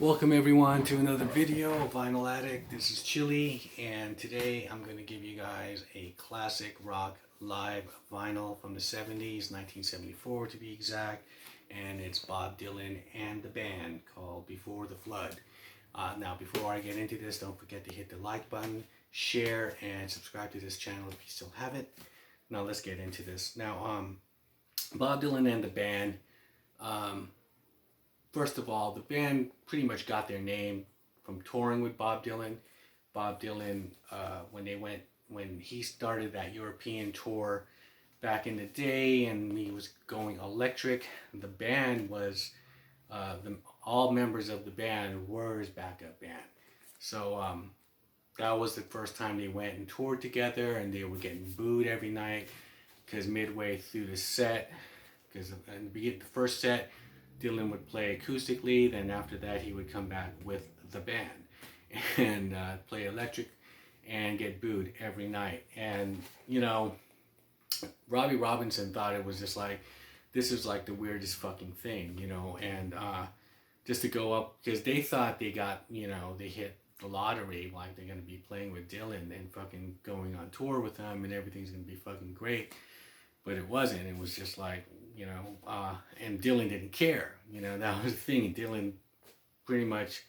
Welcome everyone to another video of Vinyl Addict. This is Chili, and today I'm going to give you guys a classic rock live vinyl from the 70s, 1974 to be exact, and it's Bob Dylan and the band called Before the Flood. Now before I get into this, don't forget to hit the like button, share, and subscribe to this channel if you still haven't. Now let's get into this. Now Bob Dylan and the band, first of all, the band pretty much got their name from touring with Bob Dylan. Bob Dylan, when he started that European tour back in the day, and he was going electric, the band was, all members of the band were his backup band. So that was the first time they went and toured together, and they were getting booed every night because midway through the set, because in the beginning, the first set, Dylan would play acoustically, then after that he would come back with the band and play electric and get booed every night. And you know, Robbie Robinson thought it was just like, this is like the weirdest fucking thing, you know, and just to go up, because they thought they got, you know, they hit the lottery, like they're going to be playing with Dylan and fucking going on tour with him and everything's going to be fucking great. But it wasn't. It was just like, you know, and Dylan didn't care. You know, that was the thing. Dylan pretty much,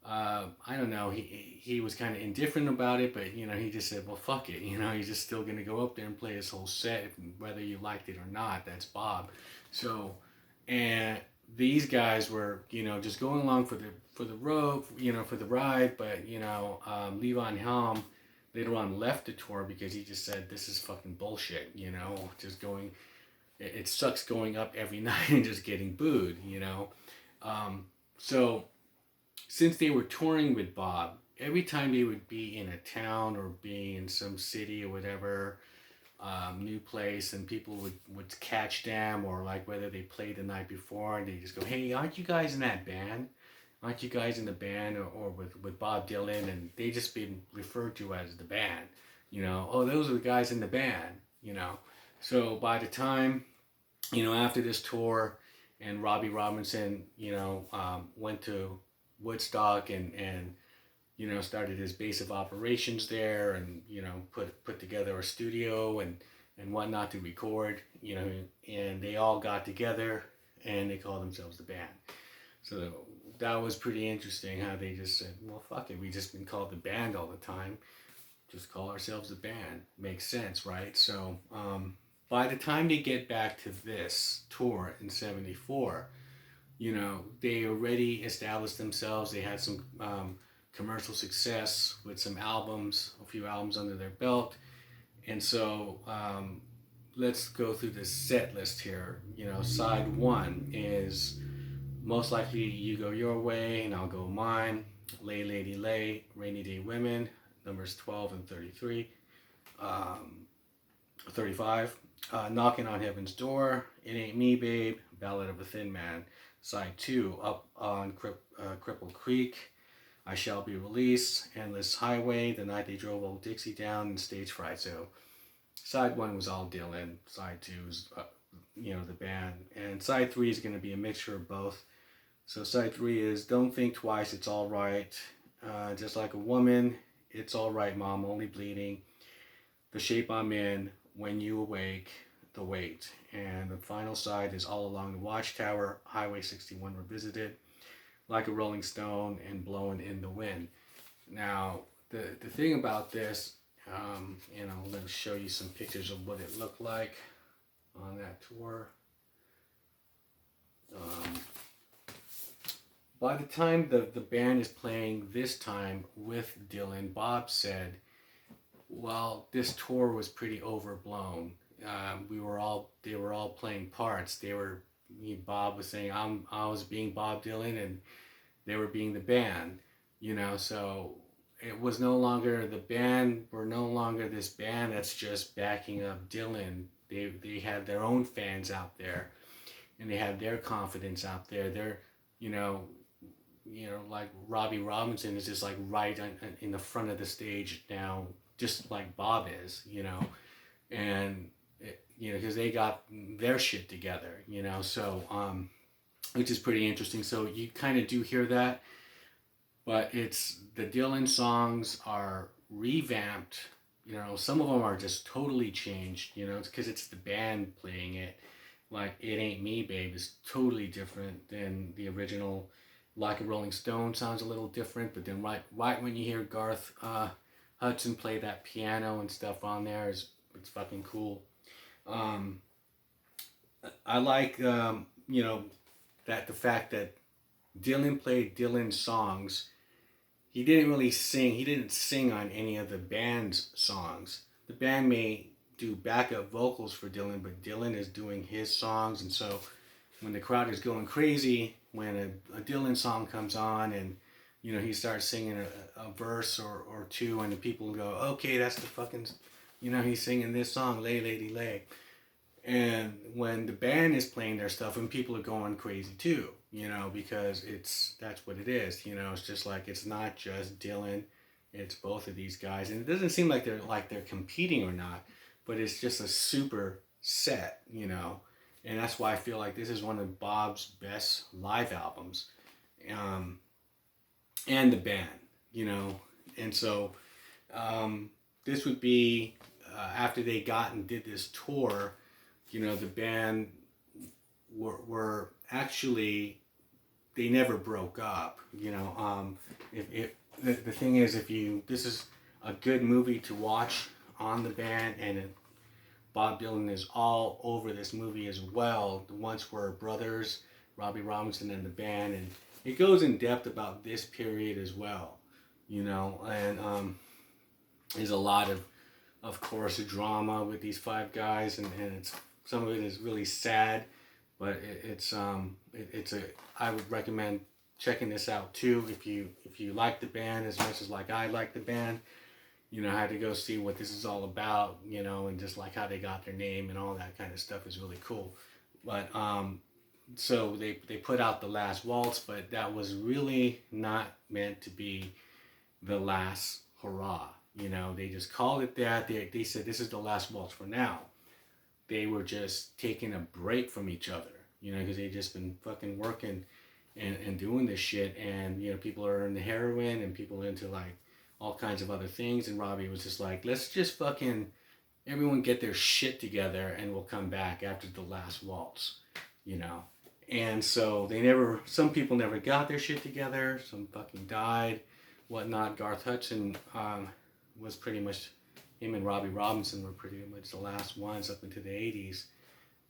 I don't know, he was kind of indifferent about it, but, you know, he just said, well, fuck it. You know, he's just still going to go up there and play his whole set, whether you liked it or not. That's Bob. So, and these guys were, you know, just going along for the road, you know, for the ride, but, you know, Levon Helm later on left the tour because he just said, this is fucking bullshit, you know, just going, it sucks going up every night and just getting booed, you know. So since they were touring with Bob, every time they would be in a town or be in some city or whatever, new place, and people would catch them, or like whether they played the night before and they just go, hey, aren't you guys in that band? Aren't you guys in the band or with Bob Dylan? And they just been referred to as the band, you know. Oh, those are the guys in the band, you know. So by the time, you know, after this tour and Robbie Robinson, you know, went to Woodstock and you know, started his base of operations there, and, you know, put together a studio and whatnot to record, you know, and they all got together and they called themselves the band. So that was pretty interesting how they just said, well, fuck it, we just been called the band all the time, just call ourselves the band. Makes sense, right? So by the time they get back to this tour in 74, you know, they already established themselves. They had some commercial success with some albums, a few albums under their belt. And so let's go through the set list here. You know, side one is Most Likely You Go Your Way and I'll Go Mine, Lay Lady Lay, Rainy Day Women, numbers 12 and 33, 35, Knocking on Heaven's Door, It Ain't Me Babe, Ballad of a Thin Man. Side two, Up on Cripple Creek, I Shall Be Released, Endless Highway, The Night They Drove Old Dixie Down, and Stage Fright. So side one was all Dylan, side two was, you know, the band, and side three is going to be a mixture of both. So side three is Don't Think Twice, It's All Right, Just Like a Woman, It's All Right Mom, Only Bleeding, The Shape I'm In, When You Awake, The Wait. And the final side is All Along the Watchtower, Highway 61 Revisited, Like a Rolling Stone, and Blowing in the Wind. Now, the thing about this, and I'm going to show you some pictures of what it looked like on that tour. By the time the band is playing this time with Dylan, Bob said, well, this tour was pretty overblown. They were all playing parts. Bob was saying I was being Bob Dylan and they were being the band, you know. So it was no longer the band. We're no longer this band that's just backing up Dylan. They had their own fans out there, and they had their confidence out there. They're, you know, like Robbie Robinson is just like right in the front of the stage now, just like Bob is, you know, and you know, because they got their shit together, you know. So which is pretty interesting. So you kind of do hear that, but it's the Dylan songs are revamped. You know, some of them are just totally changed. You know, it's because it's the band playing it. Like "It Ain't Me, Babe" is totally different than the original. "Like a Rolling Stone" sounds a little different, but then right when you hear Garth Hudson play that piano and stuff on there, it's fucking cool. Um, I like you know, that the fact that Dylan played Dylan's songs. He didn't really sing. He didn't sing on any of the band's songs. The band may do backup vocals for Dylan, but Dylan is doing his songs, and so when the crowd is going crazy, when a Dylan song comes on and you know he starts singing a verse or two, and the people go, okay, that's the fucking, you know, he's singing this song, Lay Lady Lay. And when the band is playing their stuff, and people are going crazy too, you know, because that's what it is, you know. It's just like, it's not just Dylan, it's both of these guys, and it doesn't seem like they're competing or not, but it's just a super set, you know. And that's why I feel like this is one of Bob's best live albums, and the band, you know. And so this would be after they got and did this tour. You know, the band were actually, they never broke up. You know, if the thing is, this is a good movie to watch on the band, and Bob Dylan is all over this movie as well. The Once Were Brothers, Robbie Robinson and the band, and it goes in depth about this period as well. You know, and there's a lot of course, drama with these five guys, and it's, some of it is really sad, but it's I would recommend checking this out too if you like the band as much as like I like the band. You know, I had to go see what this is all about, you know, and just like how they got their name and all that kind of stuff is really cool. But so they put out The Last Waltz, but that was really not meant to be the last hurrah. You know, they just called it that. They said this is the last waltz for now. They were just taking a break from each other, you know, because they just been fucking working and doing this shit. And, you know, people are into heroin and people into like all kinds of other things. And Robbie was just like, let's just fucking everyone get their shit together and we'll come back after the last waltz, you know. And so some people never got their shit together. Some fucking died, whatnot. Garth Hudson was pretty much, him and Robbie Robinson were pretty much the last ones up into the 80s,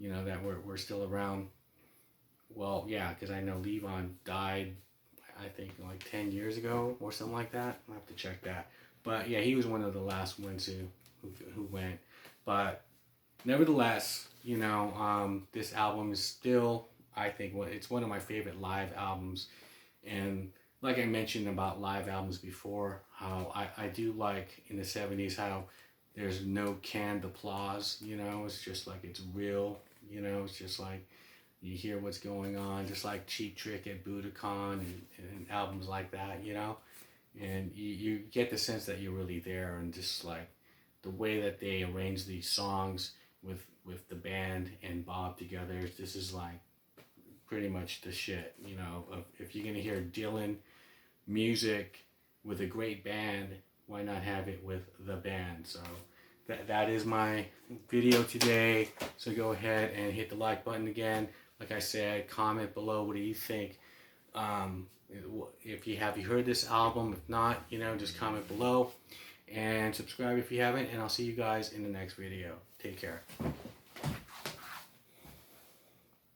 you know, that were still around. Well, yeah, because I know Levon died, I think, like 10 years ago or something like that. I'll have to check that. But yeah, he was one of the last ones who went. But nevertheless, you know, this album is still, I think, it's one of my favorite live albums. And like I mentioned about live albums before, how I do like in the 70s how there's no canned applause, you know, it's just like it's real, you know, it's just like you hear what's going on, just like Cheap Trick at Budokan and albums like that, you know, and you get the sense that you're really there, and just like the way that they arrange these songs with the band and Bob together, this is like pretty much the shit, you know. If you're gonna hear Dylan music with a great band, why not have it with the band? So that is my video today. So go ahead and hit the like button again. Like I said, comment below, what do you think? If you heard this album? If not, you know, just comment below and subscribe if you haven't, and I'll see you guys in the next video. Take care.